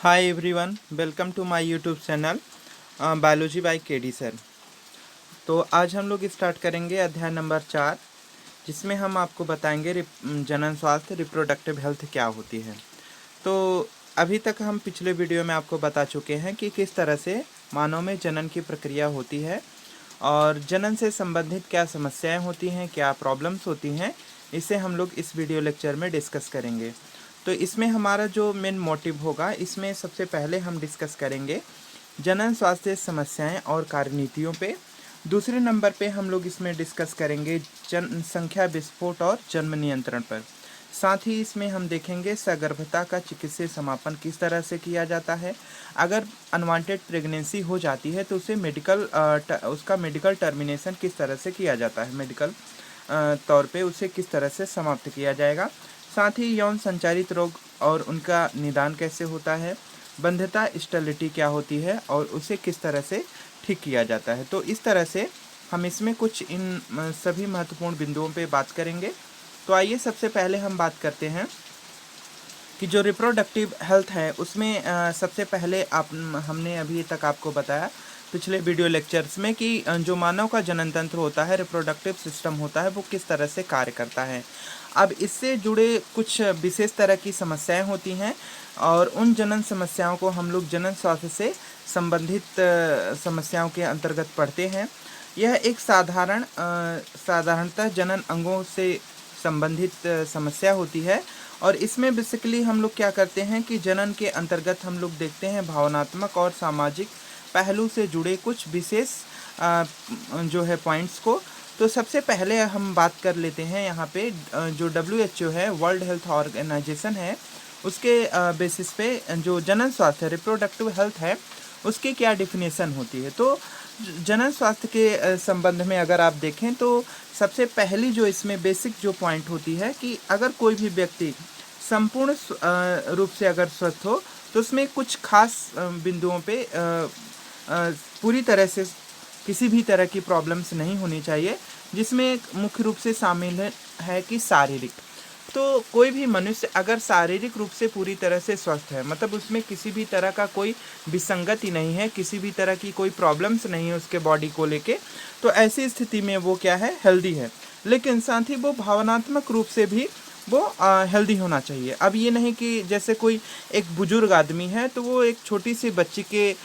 Hi everyone, welcome to my YouTube channel biology by KD sir. तो आज हम लोग स्टार्ट करेंगे अध्याय नंबर 4, जिसमें हम आपको बताएंगे जनन स्वास्थ्य रिप्रोडक्टिव हेल्थ क्या होती है। तो अभी तक हम पिछले वीडियो में आपको बता चुके हैं कि किस तरह से मानव में जनन की प्रक्रिया होती है और जनन से संबंधित क्या समस्याएं होती हैं, क्या प्रॉब्लम्स होती हैं। इसे हम लोग इस वीडियो लेक्चर में डिस्कस करेंगे। तो इसमें हमारा जो मेन मोटिव होगा, इसमें सबसे पहले हम डिस्कस करेंगे जनन स्वास्थ्य समस्याएं और कार्यनीतियों पे। दूसरे नंबर पे हम लोग इसमें डिस्कस करेंगे जनसंख्या विस्फोट और जन्म नियंत्रण पर। साथ ही इसमें हम देखेंगे सगर्भता का चिकित्सीय समापन किस तरह से किया जाता है। अगर अनवांटेड प्रेगनेंसी हो जाती है तो उसे उसका मेडिकल टर्मिनेशन किस तरह से किया जाता है, मेडिकल तौर पे उसे किस तरह से समाप्त किया जाएगा। साथ ही यौन संचारित रोग और उनका निदान कैसे होता है, बंध्यता स्टेरिलिटी क्या होती है और उसे किस तरह से ठीक किया जाता है। तो इस तरह से हम इसमें कुछ इन सभी महत्वपूर्ण बिंदुओं पे बात करेंगे। तो आइए सबसे पहले हम बात करते हैं कि जो रिप्रोडक्टिव हेल्थ है उसमें सबसे पहले हमने अभी तक आपको बताया पिछले वीडियो लेक्चर्स में कि जो मानव का जनन तंत्र होता है, रिप्रोडक्टिव सिस्टम होता है, वो किस तरह से कार्य करता है। अब इससे जुड़े कुछ विशेष तरह की समस्याएं होती हैं और उन जनन समस्याओं को हम लोग जनन स्वास्थ्य से संबंधित समस्याओं के अंतर्गत पढ़ते हैं। यह एक साधारणतः जनन अंगों से संबंधित समस्या होती है और इसमें बेसिकली हम लोग क्या करते हैं कि जनन के अंतर्गत हम लोग देखते हैं भावनात्मक और सामाजिक पहलू से जुड़े कुछ विशेष जो है पॉइंट्स को। तो सबसे पहले हम बात कर लेते हैं यहाँ पे जो WHO है, वर्ल्ड हेल्थ ऑर्गेनाइजेशन है, उसके बेसिस पे जो जनन स्वास्थ्य रिप्रोडक्टिव हेल्थ है उसकी क्या डिफिनेशन होती है। तो जनन स्वास्थ्य के संबंध में अगर आप देखें तो सबसे पहली जो इसमें बेसिक जो पॉइंट होती है कि अगर कोई भी व्यक्ति संपूर्ण रूप से अगर स्वस्थ हो तो उसमें कुछ खास बिंदुओं पे पूरी तरह से किसी भी तरह की प्रॉब्लम्स नहीं होनी चाहिए, जिसमें मुख्य रूप से शामिल है कि शारीरिक। तो कोई भी मनुष्य अगर शारीरिक रूप से पूरी तरह से स्वस्थ है, मतलब उसमें किसी भी तरह का कोई विसंगति नहीं है, किसी भी तरह की कोई प्रॉब्लम्स नहीं है उसके बॉडी को लेके, तो ऐसी स्थिति में वो क्या है, हेल्दी है। लेकिन साथ ही वो भावनात्मक रूप से भी वो हेल्दी होना चाहिए। अब ये नहीं कि जैसे कोई एक बुजुर्ग आदमी है तो वो एक छोटी सी बच्ची के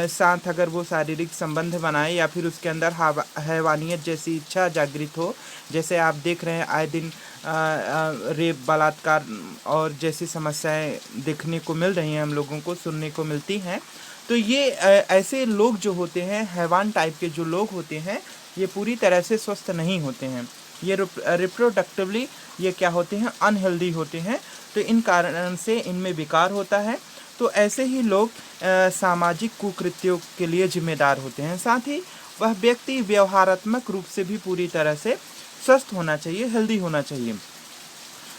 साथ अगर वो शारीरिक संबंध बनाए या फिर उसके अंदर हैवानियत जैसी इच्छा जागृत हो, जैसे आप देख रहे हैं आए दिन रेप, बलात्कार और जैसी समस्याएं देखने को मिल रही हैं, हम लोगों को सुनने को मिलती हैं। तो ये ऐसे लोग जो होते हैं, हैवान टाइप के जो लोग होते हैं, ये पूरी तरह से स्वस्थ नहीं होते हैं। ये रिप्रोडक्टिवली ये क्या होते हैं, अनहेल्दी होते हैं। तो इन कारण से इनमें विकार होता है। तो ऐसे ही लोग सामाजिक कुकृत्यों के लिए जिम्मेदार होते हैं। साथ ही वह व्यक्ति व्यवहारात्मक रूप से भी पूरी तरह से स्वस्थ होना चाहिए, हेल्दी होना चाहिए।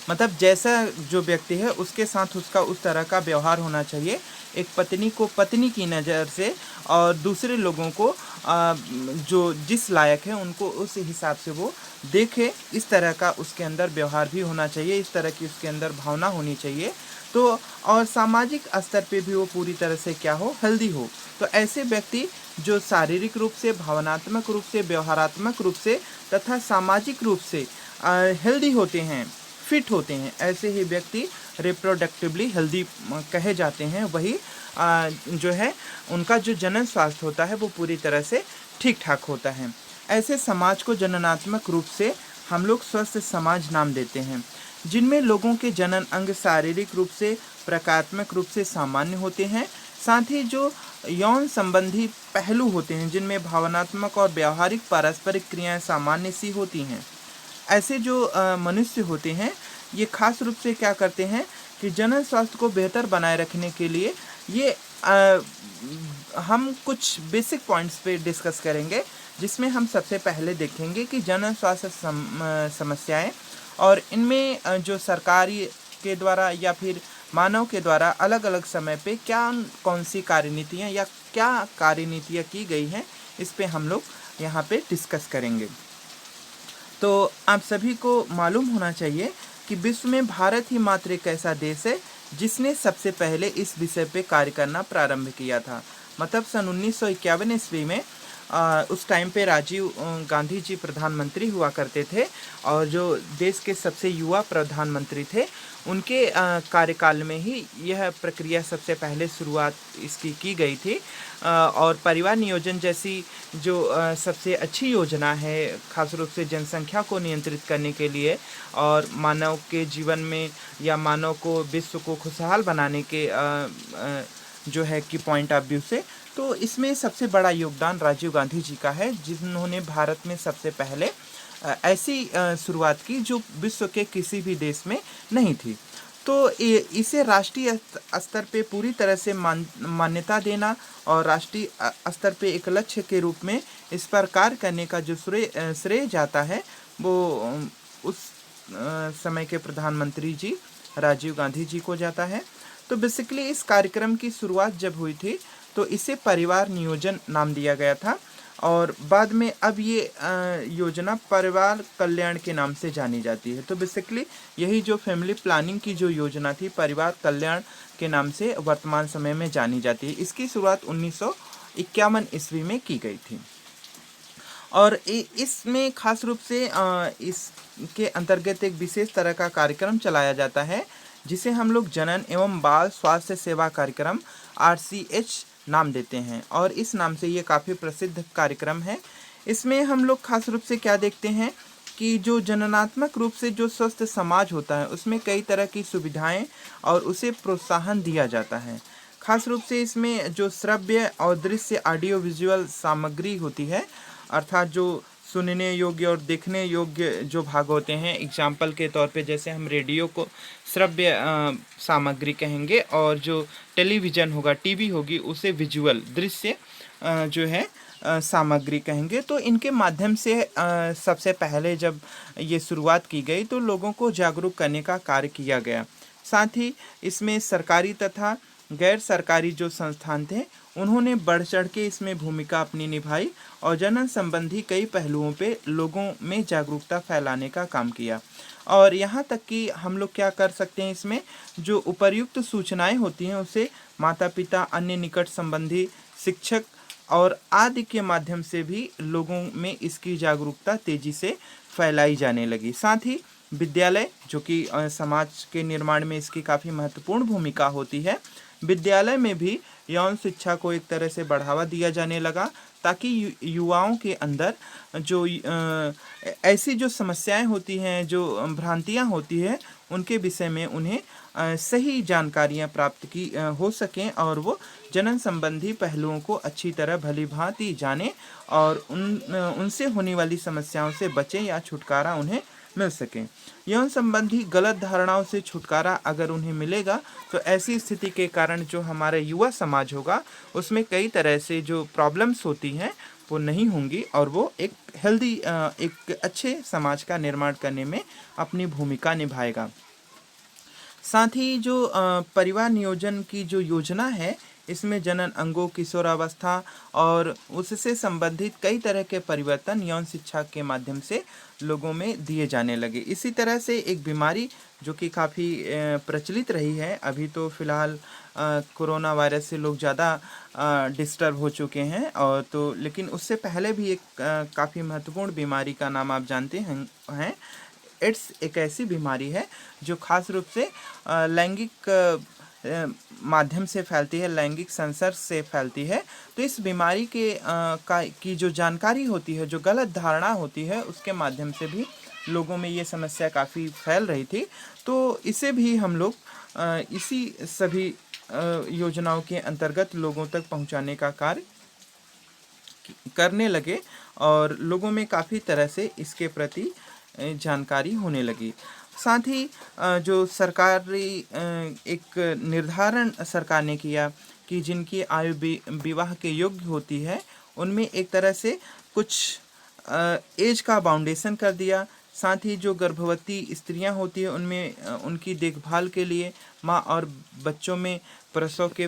मतलब जैसा जो व्यक्ति है उसके साथ उसका उस तरह का व्यवहार होना चाहिए। एक पत्नी को पत्नी की नज़र से और दूसरे लोगों को जो जिस लायक है उनको उस हिसाब से वो देखे, इस तरह का उसके अंदर व्यवहार भी होना चाहिए, इस तरह की उसके अंदर भावना होनी चाहिए। तो और सामाजिक स्तर पे भी वो पूरी तरह से क्या हो, हेल्दी हो। तो ऐसे व्यक्ति जो शारीरिक रूप से, भावनात्मक रूप से, व्यवहारात्मक रूप से तथा सामाजिक रूप से हेल्दी होते हैं, फिट होते हैं, ऐसे ही व्यक्ति रिप्रोडक्टिवली हेल्दी कहे जाते हैं। वही जो है उनका जो जनन स्वास्थ्य होता है वो पूरी तरह से ठीक ठाक होता है। ऐसे समाज को जननात्मक रूप से हम लोग स्वस्थ समाज नाम देते हैं, जिनमें लोगों के जनन अंग शारीरिक रूप से, प्रकारात्मक रूप से सामान्य होते हैं। साथ ही जो यौन संबंधी पहलू होते हैं, जिनमें भावनात्मक और व्यावहारिक पारस्परिक क्रियाएं सामान्य सी होती हैं। ऐसे जो मनुष्य होते हैं ये खास रूप से क्या करते हैं कि जनन स्वास्थ्य को बेहतर बनाए रखने के लिए ये हम कुछ बेसिक पॉइंट्स पे डिस्कस करेंगे, जिसमें हम सबसे पहले देखेंगे कि जनन स्वास्थ्य समस्याएं और इनमें जो सरकारी के द्वारा या फिर मानव के द्वारा अलग अलग समय पे क्या कौन सी कार्यनीतियाँ या क्या कार्यनीतियाँ की गई हैं, इस पे हम लोग यहाँ पे डिस्कस करेंगे। तो आप सभी को मालूम होना चाहिए कि विश्व में भारत ही मात्र एक ऐसा देश है जिसने सबसे पहले इस विषय पे कार्य करना प्रारंभ किया था। मतलब सन 1951 ईस्वी में उस टाइम पे राजीव गांधी जी प्रधानमंत्री हुआ करते थे, और जो देश के सबसे युवा प्रधानमंत्री थे, उनके कार्यकाल में ही यह प्रक्रिया सबसे पहले शुरुआत इसकी की गई थी। और परिवार नियोजन जैसी जो सबसे अच्छी योजना है, खास रूप से जनसंख्या को नियंत्रित करने के लिए और मानव के जीवन में या मानव को, विश्व को खुशहाल बनाने के जो है कि पॉइंट ऑफ व्यू से, तो इसमें सबसे बड़ा योगदान राजीव गांधी जी का है, जिन्होंने भारत में सबसे पहले ऐसी शुरुआत की जो विश्व के किसी भी देश में नहीं थी। तो इसे राष्ट्रीय स्तर पे पूरी तरह से मान्यता देना और राष्ट्रीय स्तर पे एक लक्ष्य के रूप में इस पर कार्य करने का जो श्रेय जाता है, वो उस समय के प्रधानमंत्री जी राजीव गांधी जी को जाता है। तो बेसिकली इस कार्यक्रम की शुरुआत जब हुई थी तो इसे परिवार नियोजन नाम दिया गया था, और बाद में अब ये योजना परिवार कल्याण के नाम से जानी जाती है। तो बेसिकली यही जो फैमिली प्लानिंग की जो योजना थी, परिवार कल्याण के नाम से वर्तमान समय में जानी जाती है। इसकी शुरुआत 1951 ईस्वी में की गई थी, और इसमें खास रूप से इसके अंतर्गत एक विशेष तरह का कार्यक्रम चलाया जाता है, जिसे हम लोग जनन एवं बाल स्वास्थ्य सेवा कार्यक्रम RCH नाम देते हैं, और इस नाम से ये काफ़ी प्रसिद्ध कार्यक्रम है। इसमें हम लोग खास रूप से क्या देखते हैं कि जो जननात्मक रूप से जो स्वस्थ समाज होता है, उसमें कई तरह की सुविधाएं और उसे प्रोत्साहन दिया जाता है। खास रूप से इसमें जो श्रव्य और दृश्य ऑडियो विजुअल सामग्री होती है, अर्थात जो सुनने योग्य और देखने योग्य जो भाग होते हैं, एग्जाम्पल के तौर पे जैसे हम रेडियो को श्रव्य सामग्री कहेंगे, और जो टेलीविज़न होगा, टीवी होगी, उसे विजुअल दृश्य जो है सामग्री कहेंगे। तो इनके माध्यम से सबसे पहले जब ये शुरुआत की गई तो लोगों को जागरूक करने का कार्य किया गया। साथ ही इसमें सरकारी तथा गैर सरकारी जो संस्थान थे, उन्होंने बढ़ चढ़ के इसमें भूमिका अपनी निभाई और जनन संबंधी कई पहलुओं पे लोगों में जागरूकता फैलाने का काम किया। और यहाँ तक कि हम लोग क्या कर सकते हैं, इसमें जो उपर्युक्त सूचनाएं होती हैं उसे माता पिता, अन्य निकट संबंधी, शिक्षक और आदि के माध्यम से भी लोगों में इसकी जागरूकता तेजी से फैलाई जाने लगी। साथ ही विद्यालय, जो कि समाज के निर्माण में इसकी काफ़ी महत्वपूर्ण भूमिका होती है, विद्यालय में भी यौन शिक्षा को एक तरह से बढ़ावा दिया जाने लगा, ताकि युवाओं के अंदर जो ऐसी जो समस्याएं होती हैं, जो भ्रांतियां होती हैं, उनके विषय में उन्हें सही जानकारियां प्राप्त की हो सकें, और वो जनन संबंधी पहलुओं को अच्छी तरह भली भांति जाने और उनसे होने वाली समस्याओं से बचें या छुटकारा उन्हें मिल सके। यौन संबंधी गलत धारणाओं से छुटकारा अगर उन्हें मिलेगा तो ऐसी स्थिति के कारण जो हमारा युवा समाज होगा, उसमें कई तरह से जो प्रॉब्लम्स होती हैं वो नहीं होंगी, और वो एक हेल्दी, एक अच्छे समाज का निर्माण करने में अपनी भूमिका निभाएगा। साथ ही जो परिवार नियोजन की जो योजना है, इसमें जनन, अंगों, किशोरावस्था और उससे संबंधित कई तरह के परिवर्तन यौन शिक्षा के माध्यम से लोगों में दिए जाने लगे। इसी तरह से एक बीमारी जो कि काफ़ी प्रचलित रही है, अभी तो फ़िलहाल कोरोना वायरस से लोग ज़्यादा डिस्टर्ब हो चुके हैं, और तो लेकिन उससे पहले भी एक काफ़ी महत्वपूर्ण बीमारी का नाम आप जानते हैं। एड्स एक ऐसी बीमारी है जो खास रूप से लैंगिक माध्यम से फैलती है, लैंगिक संसर्ग से फैलती है। तो इस बीमारी की जो जानकारी होती है, जो गलत धारणा होती है, उसके माध्यम से भी लोगों में ये समस्या काफ़ी फैल रही थी। तो इसे भी हम लोग इसी सभी योजनाओं के अंतर्गत लोगों तक पहुंचाने का कार्य करने लगे, और लोगों में काफ़ी तरह से इसके प्रति जानकारी होने लगी। साथ ही जो सरकारी एक निर्धारण सरकार ने किया कि जिनकी आयु विवाह के योग्य होती है, उनमें एक तरह से कुछ एज का बाउंडेशन कर दिया। साथ ही जो गर्भवती स्त्रियां होती है, उनमें उनकी देखभाल के लिए माँ और बच्चों में प्रसव के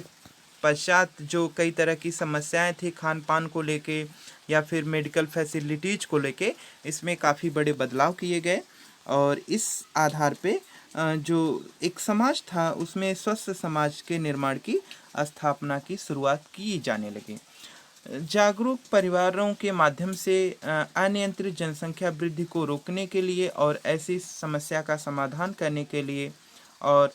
पश्चात जो कई तरह की समस्याएं थी खान पान को लेके या फिर मेडिकल फैसिलिटीज़ को लेके, इसमें काफ़ी बड़े बदलाव किए गए, और इस आधार पे जो एक समाज था उसमें स्वस्थ समाज के निर्माण की स्थापना की शुरुआत की जाने लगी। जागरूक परिवारों के माध्यम से अनियंत्रित जनसंख्या वृद्धि को रोकने के लिए और ऐसी समस्या का समाधान करने के लिए, और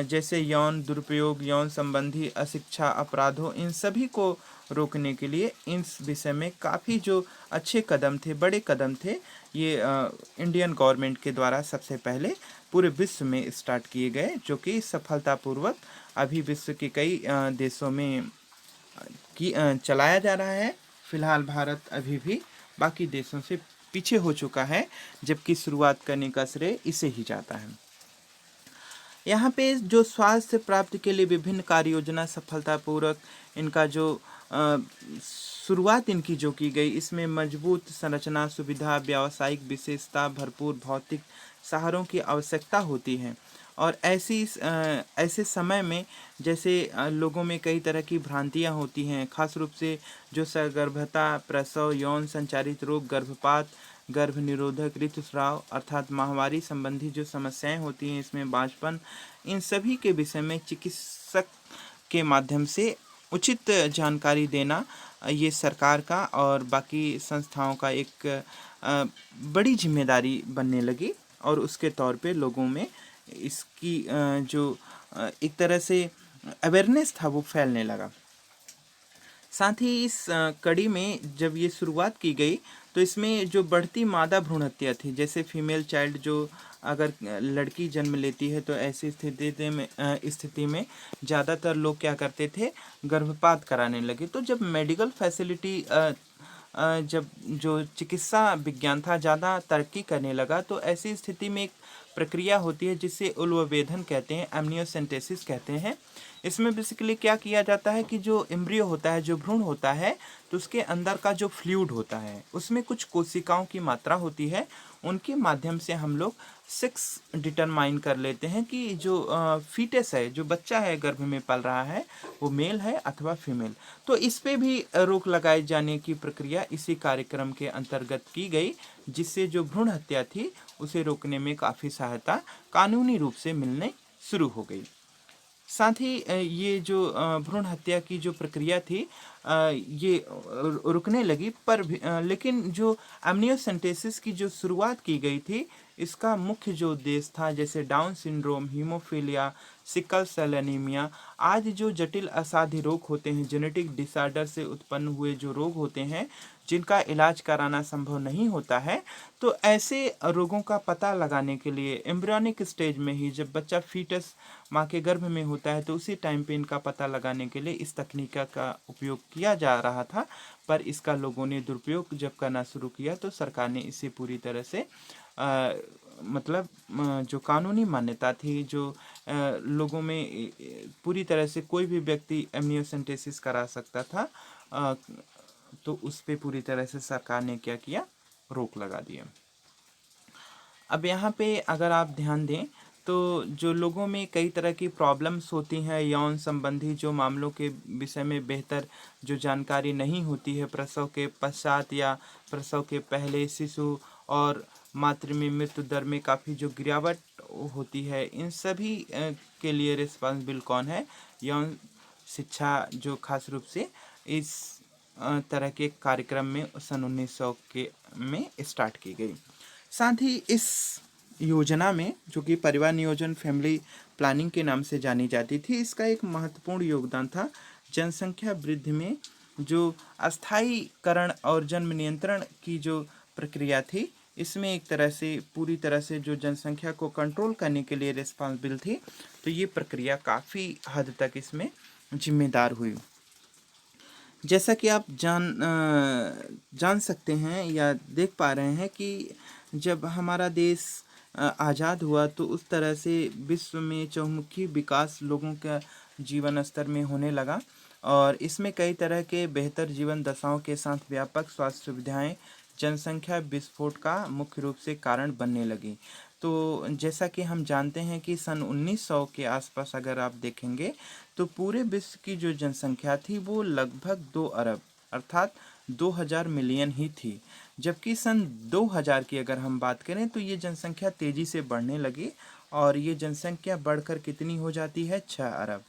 जैसे यौन दुरुपयोग, यौन संबंधी अशिक्षा, अपराधों, इन सभी को रोकने के लिए इस विषय में काफ़ी जो अच्छे कदम थे, बड़े कदम थे, ये इंडियन गवर्नमेंट के द्वारा सबसे पहले पूरे विश्व में स्टार्ट किए गए, जो कि सफलतापूर्वक अभी विश्व के कई देशों में चलाया जा रहा है। फिलहाल भारत अभी भी बाकी देशों से पीछे हो चुका है, जबकि शुरुआत करने का श्रेय इसे ही जाता है। यहाँ पे जो स्वास्थ्य प्राप्ति के लिए विभिन्न कार्य योजना सफलतापूर्वक इनका जो शुरुआत इनकी जो की गई, इसमें मजबूत संरचना, सुविधा, व्यावसायिक विशेषता, भरपूर भौतिक सहारों की आवश्यकता होती है। और ऐसे समय में जैसे लोगों में कई तरह की भ्रांतियाँ होती हैं, खास रूप से जो सगर्भता, प्रसव, यौन संचारित रोग, गर्भपात, गर्भ निरोधक, ऋतुस्राव अर्थात माहवारी संबंधी जो समस्याएं होती हैं, इसमें बांझपन, इन सभी के विषय में चिकित्सक के माध्यम से उचित जानकारी देना ये सरकार का और बाकी संस्थाओं का एक बड़ी जिम्मेदारी बनने लगी, और उसके तौर पे लोगों में इसकी जो एक तरह से अवेयरनेस था वो फैलने लगा। साथ ही इस कड़ी में जब ये शुरुआत की गई तो इसमें जो बढ़ती मादा भ्रूण हत्या थी, जैसे फीमेल चाइल्ड, जो अगर लड़की जन्म लेती है तो ऐसी स्थिति में ज़्यादातर लोग क्या करते थे, गर्भपात कराने लगे। तो जब मेडिकल फैसिलिटी जब जो चिकित्सा विज्ञान था ज़्यादा तरक्की करने लगा, तो ऐसी स्थिति में एक प्रक्रिया होती है जिसे उल्ववेधन कहते हैं, एमनियोसेंटेसिस कहते हैं। इसमें बेसिकली क्या किया जाता है कि जो एम्ब्रियो होता है, जो भ्रूण होता है, तो उसके अंदर का जो फ्लूइड होता है उसमें कुछ कोशिकाओं की मात्रा होती है, उनके माध्यम से हम लोग सेक्स डिटरमाइन कर लेते हैं कि जो फीटस है, जो बच्चा है गर्भ में पल रहा है, वो मेल है अथवा फीमेल। तो इस पे भी रोक लगाए जाने की प्रक्रिया इसी कार्यक्रम के अंतर्गत की गई, जिससे जो भ्रूण हत्या थी उसे रोकने में काफ़ी सहायता कानूनी रूप से मिलने शुरू हो गई। साथ ही ये जो भ्रूण हत्या की जो प्रक्रिया थी ये रुकने लगी, लेकिन जो एमनियोसेंटेसिस की जो शुरुआत की गई थी, इसका मुख्य जो उद्देश्य था, जैसे Down syndrome, haemophilia, sickle cell anaemia आदि जो जटिल असाध्य रोग होते हैं, जेनेटिक डिसऑर्डर से उत्पन्न हुए जो रोग होते हैं, जिनका इलाज कराना संभव नहीं होता है, तो ऐसे रोगों का पता लगाने के लिए एम्ब्रियोनिक स्टेज में ही, जब बच्चा फीटस माँ के गर्भ में होता है, तो उसी टाइम पे इनका पता लगाने के लिए इस तकनीक का उपयोग किया जा रहा था। पर इसका लोगों ने दुरुपयोग जब करना शुरू किया तो सरकार ने इसे पूरी तरह से मतलब जो कानूनी मान्यता थी, जो लोगों में पूरी तरह से कोई भी व्यक्ति एमनियोसेंटेसिस करा सकता था, तो उस पे पूरी तरह से सरकार ने क्या किया, रोक लगा दिया। अब यहाँ पे अगर आप ध्यान दें तो जो लोगों में कई तरह की प्रॉब्लम्स होती हैं, यौन संबंधी जो मामलों के विषय में बेहतर जो जानकारी नहीं होती है, प्रसव के पश्चात या प्रसव के पहले शिशु और मातृ में मृत्यु दर में काफ़ी जो गिरावट होती है, इन सभी के लिए रिस्पॉन्सिबल कौन है? यौन शिक्षा जो खास रूप से इस तरह के कार्यक्रम में सन 1900 के में स्टार्ट की गई। साथ ही इस योजना में, जो कि परिवार नियोजन फैमिली प्लानिंग के नाम से जानी जाती थी, इसका एक महत्वपूर्ण योगदान था जनसंख्या वृद्धि में। जो अस्थायीकरण और जन्म नियंत्रण की जो प्रक्रिया थी, इसमें एक तरह से पूरी तरह से जो जनसंख्या को कंट्रोल करने के लिए रिस्पॉन्सिबल थी, तो ये प्रक्रिया काफ़ी हद तक इसमें जिम्मेदार हुई। जैसा कि आप जान सकते हैं या देख पा रहे हैं कि जब हमारा देश आज़ाद हुआ तो उस तरह से विश्व में चहुमुखी विकास लोगों का जीवन स्तर में होने लगा, और इसमें कई तरह के बेहतर जीवन दशाओं के साथ व्यापक स्वास्थ्य सुविधाएं जनसंख्या विस्फोट का मुख्य रूप से कारण बनने लगी। तो जैसा कि हम जानते हैं कि सन 1900 के आसपास अगर आप देखेंगे तो पूरे विश्व की जो जनसंख्या थी वो लगभग 2 अरब अर्थात 2000 मिलियन ही थी, जबकि सन 2000 की अगर हम बात करें तो ये जनसंख्या तेज़ी से बढ़ने लगी और ये जनसंख्या बढ़कर कितनी हो जाती है, 6 अरब।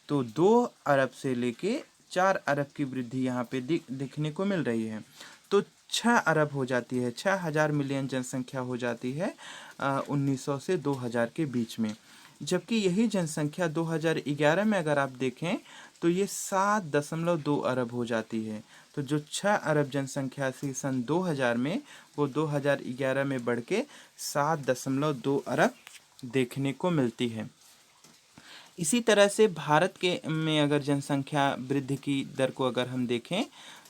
तो 2 अरब से लेके 4 अरब की वृद्धि यहाँ पे दिखने को मिल रही है। तो 6 अरब हो जाती है, 6,000 मिलियन जनसंख्या हो जाती है 1900 से 2000 के बीच में। जबकि यही जनसंख्या 2011 में अगर आप देखें तो ये 7.2 अरब हो जाती है। तो जो 6 अरब जनसंख्या थी सन 2000 में, वो 2011 में बढ़ के 7.2 अरब देखने को मिलती है। इसी तरह से भारत के में अगर जनसंख्या वृद्धि की दर को अगर हम देखें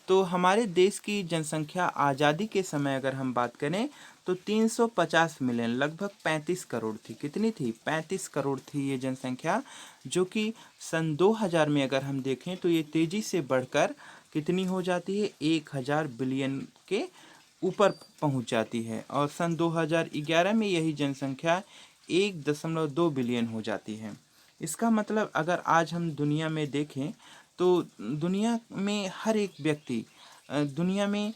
तो हमारे देश की जनसंख्या आज़ादी के समय अगर हम बात करें तो 350 मिलियन, लगभग 35 करोड़ थी। कितनी थी, 35 करोड़ थी ये जनसंख्या, जो कि सन 2000 में अगर हम देखें तो ये तेज़ी से बढ़कर कितनी हो जाती है, 1000 बिलियन के ऊपर पहुंच जाती है। और सन 2011 में यही जनसंख्या 1.2 बिलियन हो जाती है। इसका मतलब अगर आज हम दुनिया में देखें तो दुनिया में हर एक व्यक्ति दुनिया में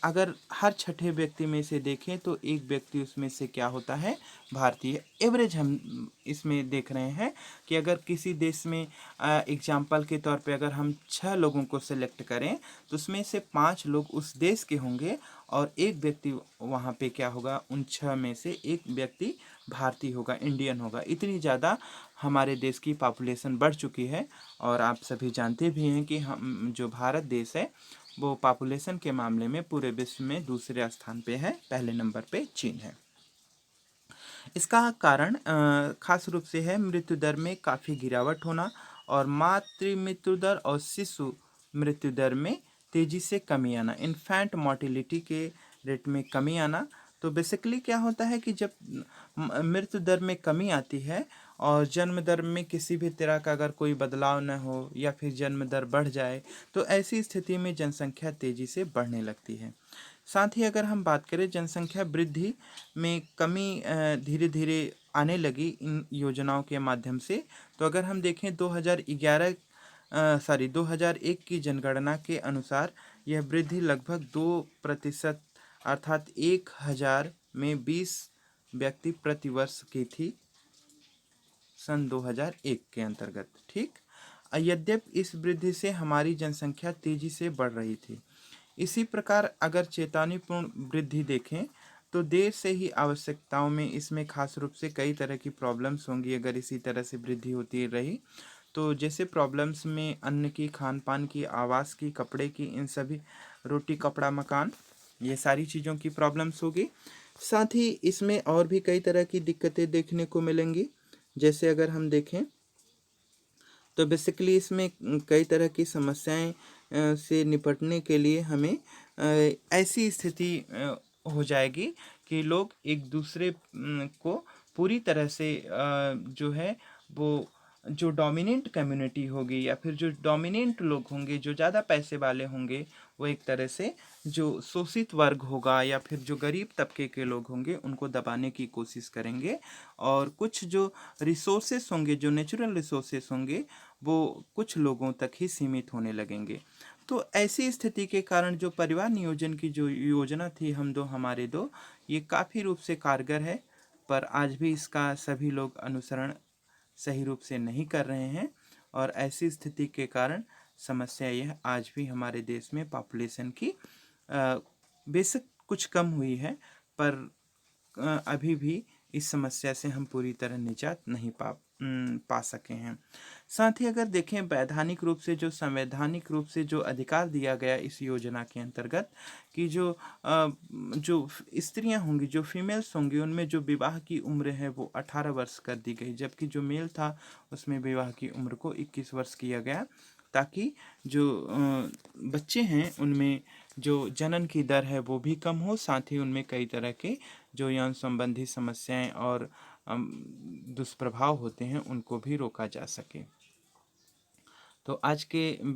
अगर हर छठे व्यक्ति में से देखें तो एक व्यक्ति उसमें से क्या होता है, भारतीय। एवरेज हम इसमें देख रहे हैं कि अगर किसी देश में एग्जाम्पल के तौर पे अगर हम 6 लोगों को सेलेक्ट करें तो उसमें से 5 लोग उस देश के होंगे और एक व्यक्ति वहाँ पे क्या होगा, उन 6 में से एक व्यक्ति भारतीय होगा, इंडियन होगा। इतनी ज़्यादा हमारे देश की पॉपुलेशन बढ़ चुकी है। और आप सभी जानते भी हैं कि हम जो भारत देश है वो पॉपुलेशन के मामले में पूरे विश्व में दूसरे स्थान पे है, पहले नंबर पे चीन है। इसका कारण खास रूप से है मृत्यु दर में काफ़ी गिरावट होना और मातृ मृत्यु दर और शिशु मृत्यु दर में तेज़ी से कमी आना, इन्फेंट मोर्टिलिटी के रेट में कमी आना। तो बेसिकली क्या होता है कि जब मृत्यु दर में कमी आती है और जन्म दर में किसी भी तरह का अगर कोई बदलाव न हो या फिर जन्म दर बढ़ जाए तो ऐसी स्थिति में जनसंख्या तेज़ी से बढ़ने लगती है। साथ ही अगर हम बात करें जनसंख्या वृद्धि में कमी धीरे धीरे आने लगी इन योजनाओं के माध्यम से। तो अगर हम देखें 2001 की जनगणना के अनुसार यह वृद्धि लगभग 2% अर्थात 1000 में 20 व्यक्ति प्रति वर्ष की थी सन 2001 के अंतर्गत। ठीक, यद्यपि इस वृद्धि से हमारी जनसंख्या तेजी से बढ़ रही थी। इसी प्रकार अगर चेतावनीपूर्ण वृद्धि देखें तो देर से ही आवश्यकताओं में इसमें खास रूप से कई तरह की प्रॉब्लम्स होंगी अगर इसी तरह से वृद्धि होती रही। तो जैसे प्रॉब्लम्स में अन्न की, खान पान की, आवास की, कपड़े की, इन सभी, रोटी कपड़ा मकान, ये सारी चीज़ों की प्रॉब्लम्स होगी। साथ ही इसमें और भी कई तरह की दिक्कतें देखने को मिलेंगी। जैसे अगर हम देखें तो बेसिकली इसमें कई तरह की समस्याएं से निपटने के लिए हमें ऐसी स्थिति हो जाएगी कि लोग एक दूसरे को पूरी तरह से जो है वो जो डोमिनेंट कम्युनिटी होगी या फिर जो डोमिनेंट लोग होंगे, जो ज़्यादा पैसे वाले होंगे, वो एक तरह से जो शोषित वर्ग होगा या फिर जो गरीब तबके के लोग होंगे उनको दबाने की कोशिश करेंगे। और कुछ जो रिसोर्सेस होंगे, जो नेचुरल रिसोर्सेस होंगे, वो कुछ लोगों तक ही सीमित होने लगेंगे। तो ऐसी स्थिति के कारण जो परिवार नियोजन की जो योजना थी हम दो हमारे दो, ये काफ़ी रूप से कारगर है, पर आज भी इसका सभी लोग अनुसरण सही रूप से नहीं कर रहे हैं। और ऐसी स्थिति के कारण समस्या यह आज भी हमारे देश में पॉपुलेशन की बेशक कुछ कम हुई है, पर अभी भी इस समस्या से हम पूरी तरह निजात नहीं पा सके हैं। साथ ही अगर देखें वैधानिक रूप से, जो संवैधानिक रूप से जो अधिकार दिया गया इस योजना के अंतर्गत कि जो स्त्रियां होंगी, जो फीमेल्स होंगी, उनमें जो विवाह की उम्र है वो 18 वर्ष कर दी गई, जबकि जो मेल था उसमें विवाह की उम्र को 21 वर्ष किया गया, ताकि जो बच्चे हैं उनमें जो जनन की दर है वो भी कम हो, साथ ही उनमें कई तरह के जो यौन संबंधी समस्याएं और दुष्प्रभाव होते हैं उनको भी रोका जा सके। तो आज के